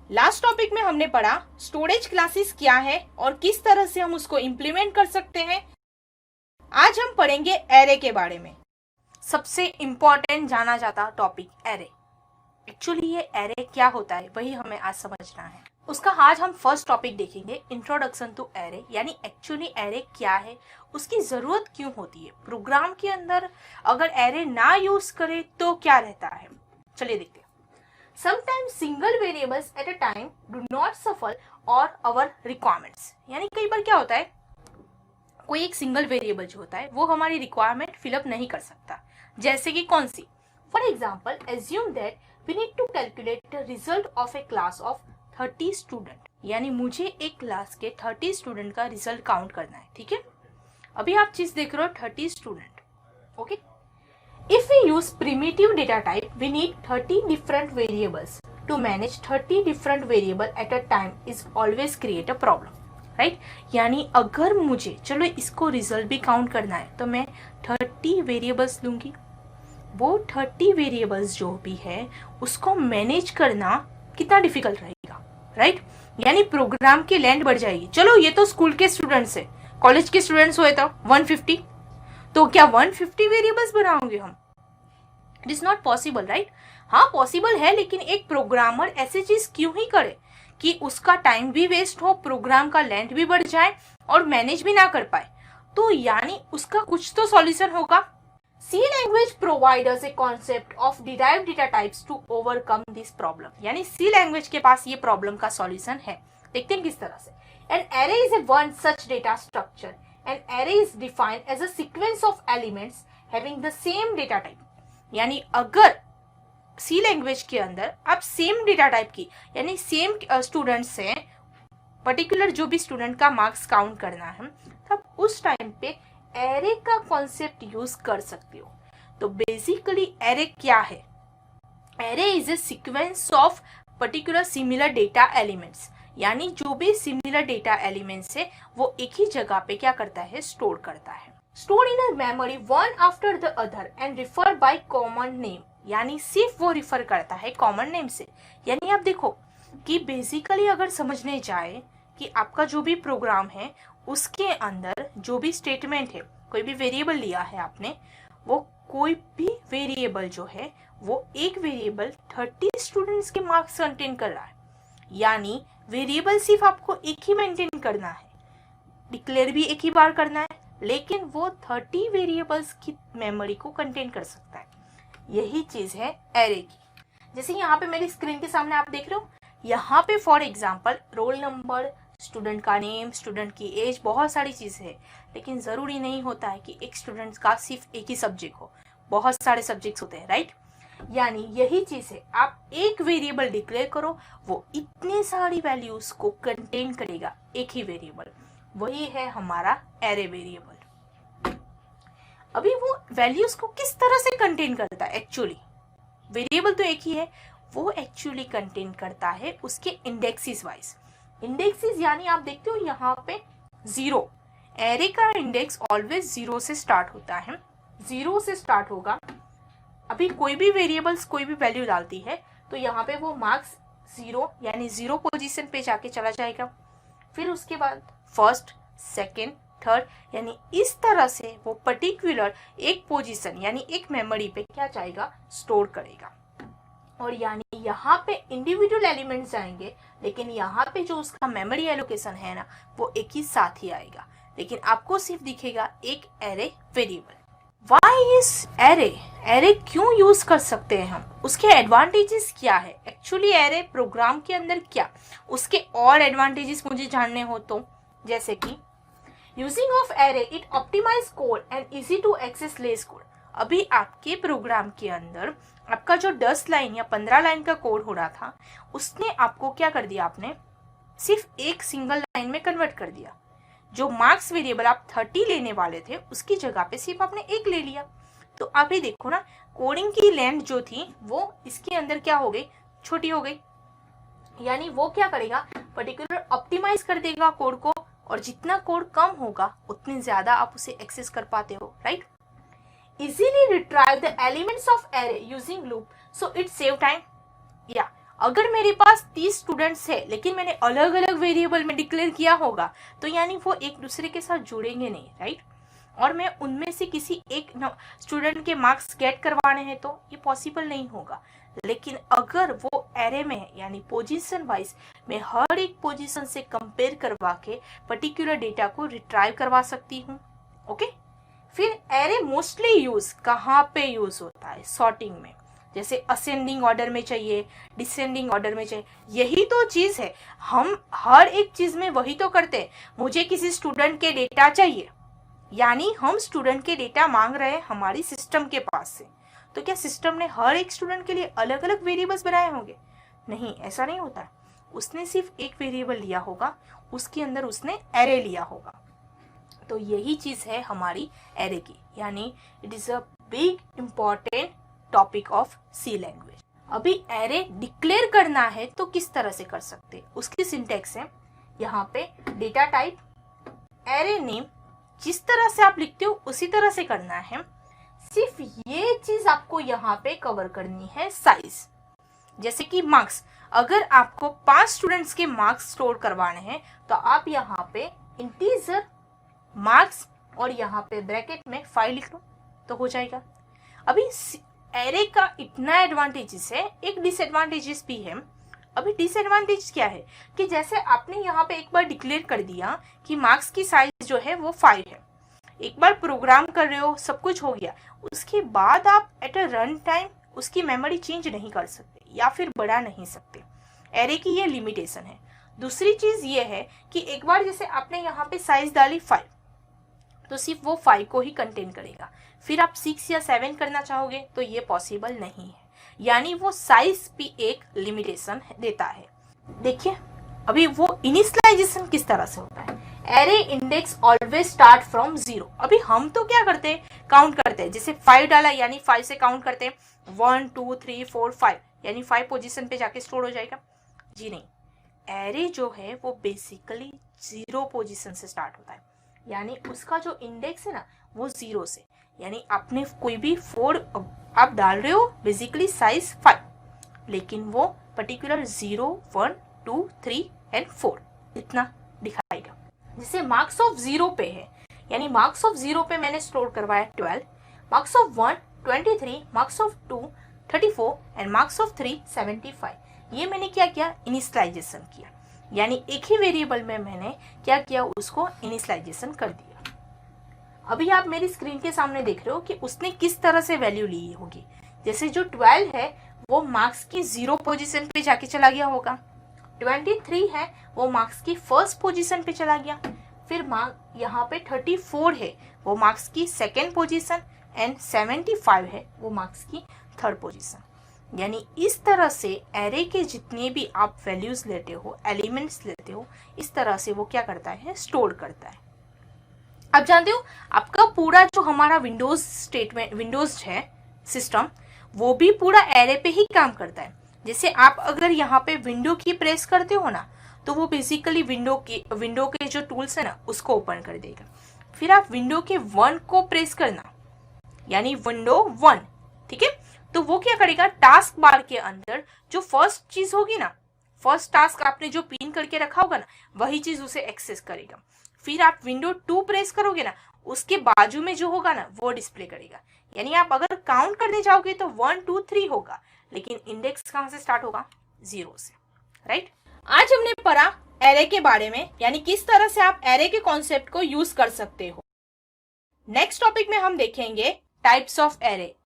Last topic में हमने पढ़ा स्टोरेज क्लासेस क्या है और किस तरह से हम उसको इम्प्लीमेंट कर सकते हैं। आज हम पढ़ेंगे एरे के बारे में। सबसे इम्पोर्टेंट जाना जाता टॉपिक एरे। एक्चुअली ये एरे क्या होता है वही हमें आज समझना है। उसका आज हम फर्स्ट टॉपिक देखेंगे, इंट्रोडक्शन टू एरे, यानी एक्चुअली एरे क्या है, उसकी जरूरत क्यों होती है, प्रोग्राम के अंदर अगर एरे ना यूज करे तो क्या रहता है। चलिए देखते हैं। Sometimes single variables at a time do not suffer or our requirements। यानी कई बार क्या होता है, कोई एक सिंगल वेरिएबल जो होता है वो हमारी रिक्वायरमेंट फिलअप नहीं कर सकता। जैसे कि कौन सी? For example, assume that we need to calculate the result of a class of 30 student. यानी मुझे एक क्लास के 30 स्टूडेंट का रिजल्ट काउंट करना है, ठीक है। अभी आप चीज देख रहे हो 30 student, okay. If we use primitive data type, we need 30 different variables. To manage 30 different variable at a time is always create a problem, right? यानी अगर मुझे चलो इसको रिजल्ट भी काउंट करना है तो मैं 30 वेरिएबल्स लूंगी। वो 30 वेरिएबल्स जो भी है उसको मैनेज करना कितना डिफिकल्ट रहेगा, राइट? यानी प्रोग्राम की लेंथ बढ़ जाएगी। चलो ये तो स्कूल के स्टूडेंट्स है, कॉलेज के स्टूडेंट्स हुए तो 150, तो क्या 150 वेरिएबल्स बनाओगे हम? It is not possible, right? हाँ पॉसिबल है, लेकिन एक प्रोग्रामर ऐसी चीज क्यों ही करे कि उसका टाइम भी वेस्ट हो, प्रोग्राम का लेंथ भी बढ़ जाए और मैनेज भी ना कर पाए। तो यानी उसका कुछ तो सॉल्यूशन होगा। C language provides a concept of derived data types to overcome this problem. यानी सी लैंग्वेज के पास ये प्रॉब्लम का सॉल्यूशन है। देखते हैं किस तरह से। An array is a one such data structure. An array is defined as a sequence of elements having the same data type. यानी अगर सी लैंग्वेज के अंदर आप सेम डेटा टाइप की, यानी सेम स्टूडेंट से पर्टिकुलर जो भी स्टूडेंट का मार्क्स काउंट करना है, तब उस टाइम पे एरे का कॉन्सेप्ट यूज कर सकते हो। तो बेसिकली एरे क्या है? Array is A sequence of particular similar data elements. यानी जो भी सिमिलर डेटा एलिमेंट्स है वो एक ही जगह पे क्या करता है, स्टोर करता है। Store in a memory one after the other and refer by common name. यानी सिर्फ वो रिफर करता है कॉमन नेम से। यानी आप देखो कि बेसिकली अगर समझने जाए कि आपका जो भी प्रोग्राम है उसके अंदर जो भी स्टेटमेंट है, कोई भी वेरिएबल लिया है आपने, वो कोई भी वेरिएबल जो है वो एक वेरिएबल 30 स्टूडेंट्स के मार्क्स कंटेन कर रहा है। यानी वेरिएबल सिर्फ आपको एक ही मेंटेन करना है, डिक्लेयर भी एक ही बार करना है, लेकिन वो 30 वेरिएबल्स की मेमोरी को कंटेन कर सकता है। यही चीज है एरे की। जैसे यहाँ पे मेरी स्क्रीन के सामने आप देख रहे हो, यहाँ पे for example roll number, student का नेम, स्टूडेंट की एज, बहुत सारी चीजें है। लेकिन जरूरी नहीं होता है कि एक स्टूडेंट का सिर्फ एक ही सब्जेक्ट हो, बहुत सारे सब्जेक्ट्स होते हैं, राइट? यानी यही चीज है, आप एक वेरिएबल डिक्लेयर करो, वो इतने सारी वैल्यूज को कंटेन करेगा, एक ही वेरिएबल। वही है हमारा एरे वेरिएबल। अभी वो वैल्यूज को किस तरह से कंटेन करता है? एक्चुअली वेरिएबल तो एक ही है, वो एक्चुअली कंटेन करता है उसके इंडेक्सेस वाइज। इंडेक्सेस यानी आप देखते हो यहाँ पे 0, एरे का इंडेक्स ऑलवेज 0 से स्टार्ट होता है, 0 से स्टार्ट होगा। अभी कोई भी वेरिएबल्स कोई भी वैल्यू डालती है तो यहाँ पे वो मार्क्स 0 यानी 0 पोजीशन पे जाके चला जाएगा। फिर उसके बाद फर्स्ट, सेकेंड, थर्ड, यानी इस तरह से वो पर्टिकुलर एक पोजीशन यानी एक मेमोरी पे क्या जाएगा, स्टोर करेगा। और यानी यहाँ पे इंडिविजुअल एलिमेंट्स जाएंगे, लेकिन यहाँ पे जो उसका मेमोरी एलोकेशन है ना, वो एक ही साथ ही आएगा, लेकिन आपको सिर्फ दिखेगा एक array variable. Why is array? Array क्यों यूज कर सकते हैं हम, उसके एडवांटेजेस क्या है? एक्चुअली एरे प्रोग्राम के अंदर क्या उसके और एडवांटेजेस मुझे जानने हो तो, जैसे कि using of array it optimise code and easy to access less code. अभी आपके प्रोग्राम के अंदर आपका जो 10 लाइन या 15 लाइन का कोड हो रहा था, उसने आपको क्या कर दिया, आपने सिर्फ एक सिंगल लाइन में कन्वर्ट कर दिया। जो मार्क्स वेरिएबल आप 30 लेने वाले थे उसकी जगह पे सिर्फ आपने एक ले लिया। तो आप ही देखो ना, कोडिंग की लेंथ जो थी वो इसके अंदर क्या हो गई, छोटी हो गई। यानी वो क्या करेगा, पर्टिकुलर ऑप्टिमाइज कर देगा कोड को, और जितना कोड कम होगा उतनी ज्यादा आप उसे एक्सेस कर पाते हो, right? Easily retrieve the elements of array using loop so it save time. या अगर मेरे पास 30 स्टूडेंट्स है लेकिन मैंने अलग अलग वेरिएबल में डिक्लेयर किया होगा तो यानी वो एक दूसरे के साथ जुड़ेंगे नहीं, राइट। और मैं उनमें से किसी एक स्टूडेंट के मार्क्स गेट करवाने हैं तो ये पॉसिबल नहीं होगा। लेकिन अगर वो एरे में है यानी पोजीशन वाइज मैं हर एक पोजीशन से कंपेयर करवा के पर्टिकुलर डेटा को रिट्राइव करवा सकती हूँ। ओके, फिर एरे मोस्टली यूज कहाँ पे यूज होता है? सॉर्टिंग में, जैसे असेंडिंग ऑर्डर में चाहिए, डिसेंडिंग ऑर्डर में चाहिए। यही तो चीज है, हम हर एक चीज में वही तो करते हैं। मुझे किसी स्टूडेंट के डेटा चाहिए यानी हम स्टूडेंट के डेटा मांग रहे हैं हमारी सिस्टम के पास से, तो क्या सिस्टम ने हर एक स्टूडेंट के लिए अलग अलग वेरिएबल्स बनाए होंगे? नहीं, ऐसा नहीं होता है। उसने सिर्फ एक वेरिएबल लिया होगा, उसके अंदर उसने एरे लिया होगा। तो यही चीज है हमारी एरे की, यानी it is a big important topic of C language. अभी एरे डिक्लेयर करना है तो किस तरह से कर सकते, उसकी सिंटेक्स है यहाँ पे डेटा टाइप एरे नेम, जिस तरह से आप लिखते हो उसी तरह से करना है। सिर्फ ये चीज आपको यहाँ पे कवर करनी है, साइज। जैसे कि मार्क्स, अगर आपको 5 स्टूडेंट्स के मार्क्स स्टोर करवाने हैं तो आप यहाँ पे इंटीजर मार्क्स और यहाँ पे ब्रैकेट में 5 लिख लो तो हो जाएगा। अभी एरे का इतना एडवांटेजेस है, एक डिसएडवांटेजेस भी है। अभी डिसएडवांटेज क्या है कि जैसे आपने यहाँ पे एक बार डिक्लेयर कर दिया कि मार्क्स की साइज जो है वो 5 है, एक बार प्रोग्राम कर रहे हो, सब कुछ हो गया, उसके बाद आप एट अ रन टाइम उसकी मेमोरी चेंज नहीं कर सकते या फिर बढ़ा नहीं सकते। एरे की ये लिमिटेशन है। दूसरी चीज ये है कि एक बार जैसे आपने यहाँ पे साइज डाली 5 तो सिर्फ वो 5 को ही कंटेन करेगा। फिर आप 6 या 7 करना चाहोगे तो ये पॉसिबल नहीं है, यानी वो साइज भी एक लिमिटेशन देता है। देखिए अभी वो इनिशियलाइजेशन किस तरह से होता है। Array index always start from 0। अभी हम तो क्या करते हैं, काउंट करते हैं। जैसे 5 डाला यानी 5 से काउंट करते हैं, 1 2 3 4 5 यानी 5 पोजीशन पे जाके स्टोर हो जाएगा। जी नहीं, एरे जो है वो बेसिकली 0 पोजीशन से स्टार्ट होता है, यानी उसका जो इंडेक्स है ना वो 0 से, यानी आपने कोई भी 4 आप डाल रहे हो, बेसिकली साइज 5, लेकिन वो पर्टिकुलर 0 1 2 3 एंड 4 इतना दिखाएगा। जैसे मार्क्स ऑफ 0 पे है, यानी मार्क्स ऑफ 0 पे मैंने स्टोर करवाया 12, marks of 1 23, marks of 2 34 and marks of 3 75। ये मैंने क्या किया, इनिशियलाइजेशन किया, यानी एक ही वेरिएबल में मैंने क्या किया, उसको इनिशियलाइजेशन कर दिया। अभी आप मेरी स्क्रीन के सामने देख रहे हो कि उसने किस तरह से वैल्यू ली होगी। जैसे जो 12 है वो मार्क्स की 0 पोजीशन पे जाके चला गया होगा, 23 है वो मार्क्स की फर्स्ट पोजीशन पे चला गया, फिर यहाँ पे 34 है वो मार्क्स की सेकेंड पोजीशन एंड 75 है वो मार्क्स की थर्ड पोजीशन। यानी इस तरह से एरे के जितने भी आप वैल्यूज लेते हो, एलिमेंट्स लेते हो, इस तरह से वो क्या करता है, स्टोर करता है। आप जानते हो आपका पूरा जो हमारा विंडोज स्टेटमेंट, विंडोज है सिस्टम, वो भी पूरा एरे पे ही काम करता है। जैसे आप अगर यहाँ पे विंडो की प्रेस करते हो ना तो वो बेसिकली विंडो के जो टूल्स है ना उसको ओपन कर देगा। फिर आप विंडो के 1 को प्रेस करना, यानी विंडो 1, ठीक है, तो वो क्या करेगा, टास्क बार के अंदर जो फर्स्ट चीज होगी ना, फर्स्ट टास्क आपने जो पिन करके रखा होगा ना, वही चीज उसे एक्सेस करेगा। फिर आप विंडो 2 प्रेस करोगे ना, उसके बाजू में जो होगा ना वो डिस्प्ले करेगा। यानी आप अगर काउंट करने जाओगे तो 1 2 3 होगा, लेकिन इंडेक्स कहाँ से स्टार्ट होगा, 0 से, राइट। आज हमने पढ़ा एरे के बारे में, यानी किस तरह से आप एरे के कॉन्सेप्ट को यूज कर सकते हो। नेक्स्ट टॉपिक में हम देखेंगे टाइप्स ऑफ एरे।